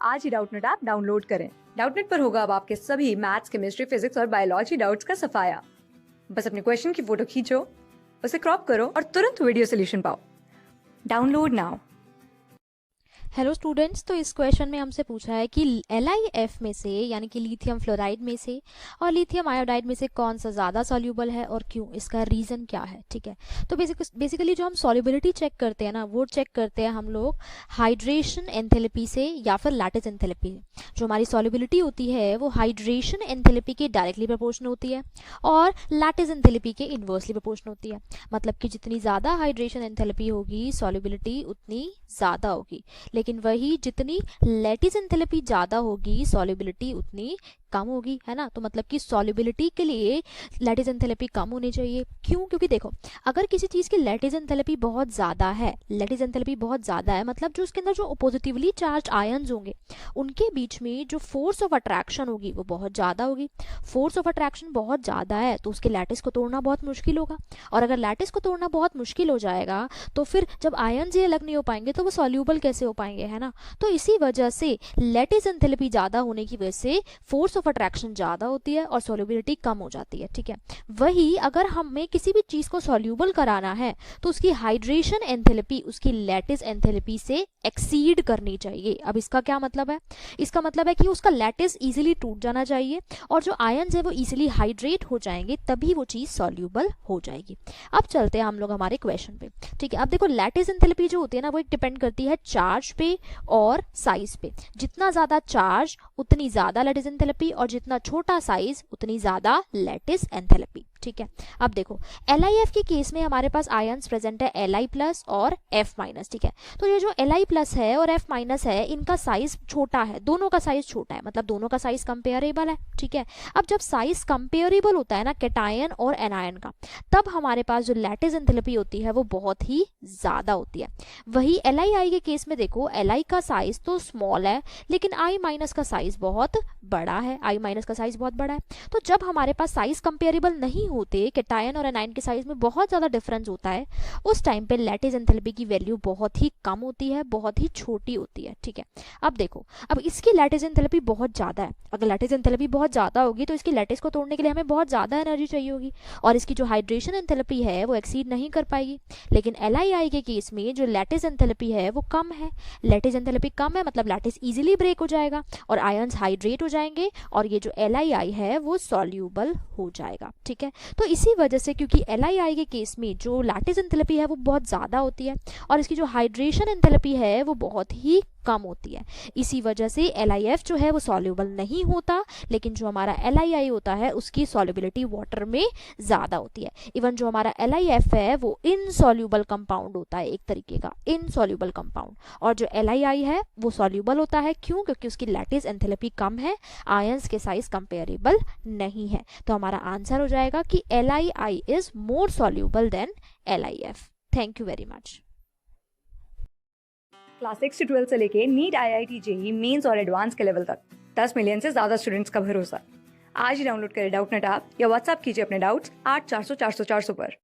आज ही Doubtnut app download करें। Doubtnut पर होगा अब आपके सभी मैथ्स, केमिस्ट्री, फिजिक्स और बायोलॉजी डाउट्स का सफाया। बस अपने क्वेश्चन की फोटो खींचो, उसे क्रॉप करो और तुरंत वीडियो सोल्यूशन पाओ। Download now. हेलो स्टूडेंट्स, तो इस क्वेश्चन में हमसे पूछा है कि LiF में से यानी कि लिथियम फ्लोराइड में से और लिथियम आयोडाइड में से कौन सा ज़्यादा सॉल्यूबल है और क्यों, इसका रीज़न क्या है। ठीक है, तो बेसिकली जो हम सॉल्युबिलिटी चेक करते हैं ना, वो चेक करते हैं हम लोग हाइड्रेशन एंथैल्पी से या फिर लैटिस एंथैल्पी। जो हमारी सॉल्युबिलिटी होती है वो हाइड्रेशन एंथैल्पी के डायरेक्टली प्रोपोर्शनल होती है और लैटिस एंथैल्पी के इन्वर्सली प्रोपोर्शनल होती है। मतलब कि जितनी ज़्यादा हाइड्रेशन एंथैल्पी होगी सॉल्युबिलिटी उतनी ज़्यादा होगी, लेकिन वही जितनी लैटिस एंथैल्पी ज़्यादा होगी सॉल्युबिलिटी उतनी कम होगी, है ना। तो मतलब कि सॉल्युबिलिटी के लिए लैटिस एंथैल्पी कम होनी चाहिए। क्यों? क्योंकि देखो, अगर किसी चीज़ की लैटिस एंथैल्पी बहुत ज़्यादा है, लैटिस एंथैल्पी बहुत ज़्यादा है मतलब जो उसके अंदर जो पॉजिटिवली चार्ज आयन्स होंगे उनके बीच में जो फोर्स ऑफ अट्रैक्शन होगी वो बहुत ज़्यादा होगी। फोर्स ऑफ अट्रैक्शन बहुत ज़्यादा है तो उसके लैटिस को तोड़ना बहुत मुश्किल होगा, और अगर लैटिस को तोड़ना बहुत मुश्किल हो जाएगा तो फिर जब आयन्स ये अलग नहीं हो पाएंगे तो वो सॉल्यूबल कैसे हो पाएंगे, है ना। तो इसी वजह से लैटिस एंथैल्पी ज़्यादा होने की वजह से फोर्स ऑफ अट्रैक्शन ज़्यादा होती है और सॉल्युबिलिटी कम हो जाती है। ठीक है, वही अगर हमें किसी भी चीज़ को सॉल्यूबल कराना है तो उसकी हाइड्रेशन एंथैल्पी उसकी लैटिस एंथैल्पी से एक्सीड करनी चाहिए। अब इसका क्या मतलब है? इसका मतलब है कि उसका लैटिस इजीली टूट जाना चाहिए और जो आयन्स है वो इजीली हाइड्रेट हो जाएंगे, तभी वो चीज़ सॉल्यूबल हो जाएगी। अब चलते हैं हम लोग हमारे क्वेश्चन पे। ठीक है, अब देखो लैटिस एंथैल्पी जो होती है ना वो एक डिपेंड करती है चार्ज पे और साइज पे। जितना ज़्यादा चार्ज उतनी ज़्यादा लैटिस एंथैल्पी और जितना छोटा साइज उतनी ज़्यादा लैटिस एंथैल्पी। ठीक है, अब देखो LiF के केस में हमारे पास आयन्स प्रेजेंट है Li प्लस और F माइनस। ठीक है, तो ये जो Li प्लस है और F माइनस है इनका साइज छोटा है, दोनों का साइज छोटा है, मतलब दोनों का साइज कंपेयरेबल है। ठीक है, अब जब साइज कंपेयरेबल होता है ना कैटायन और एनायन का, तब हमारे पास जो लैटिस एंथैल्पी होती है वो बहुत ही ज़्यादा होती है। वही LiI के केस में देखो, Li का साइज तो स्मॉल है लेकिन I माइनस का साइज बहुत बड़ा है, I माइनस का साइज बहुत बड़ा है। तो जब हमारे पास साइज कंपेरेबल नहीं होते, कैटायन और एनायन के साइज में बहुत ज़्यादा डिफरेंस होता है, उस टाइम पे लैटिस एंथैल्पी की वैल्यू बहुत ही कम होती है, बहुत ही छोटी होती है। ठीक है, अब देखो, अब इसकी लैटिस एंथैल्पी बहुत ज़्यादा है। अगर लैटिस एंथैल्पी बहुत ज़्यादा होगी तो इसकी लैटिस को तोड़ने के लिए हमें बहुत ज़्यादा एनर्जी चाहिए होगी और इसकी जो हाइड्रेशन एंथैल्पी है वो एक्सीड नहीं कर पाएगी। लेकिन LiI के केस में जो लैटिस एंथैल्पी है वो कम है। लैटिस एंथैल्पी कम है मतलब लैटिस इजीली ब्रेक हो जाएगा और आयन्स हाइड्रेट हो जाएंगे और ये जो LiI है वो सॉल्यूबल हो जाएगा। ठीक है, तो इसी वजह से क्योंकि LiI के केस में जो लैटिस एंथैल्पी है वो बहुत ज़्यादा होती है और इसकी जो हाइड्रेशन एंथैल्पी है वो बहुत ही कम होती है, इसी वजह से LiF जो है वो सॉल्यूबल नहीं होता, लेकिन जो हमारा LiI होता है उसकी सॉल्युबिलिटी वाटर में ज़्यादा होती है। इवन जो हमारा LiF है वो इनसॉल्यूबल कंपाउंड होता है, एक तरीके का इनसॉल्यूबल कंपाउंड, और जो LiI है वो सॉल्यूबल होता है। क्यों? क्योंकि उसकी लैटिस एंथैल्पी कम है, आयंस के साइज कंपेरेबल नहीं है। तो हमारा आंसर हो जाएगा कि LiI is more soluble than LiF। Thank you very much. Class 6 से 12 से लेके नीट, IIT, JEE मेंस और एडवांस के लेवल तक 10 मिलियन से ज्यादा स्टूडेंट्स का भरोसा। आज ही डाउनलोड करें डाउटनेट ऐप या व्हाट्सएप कीजिए अपने डाउट्स 8400 400 400 पर।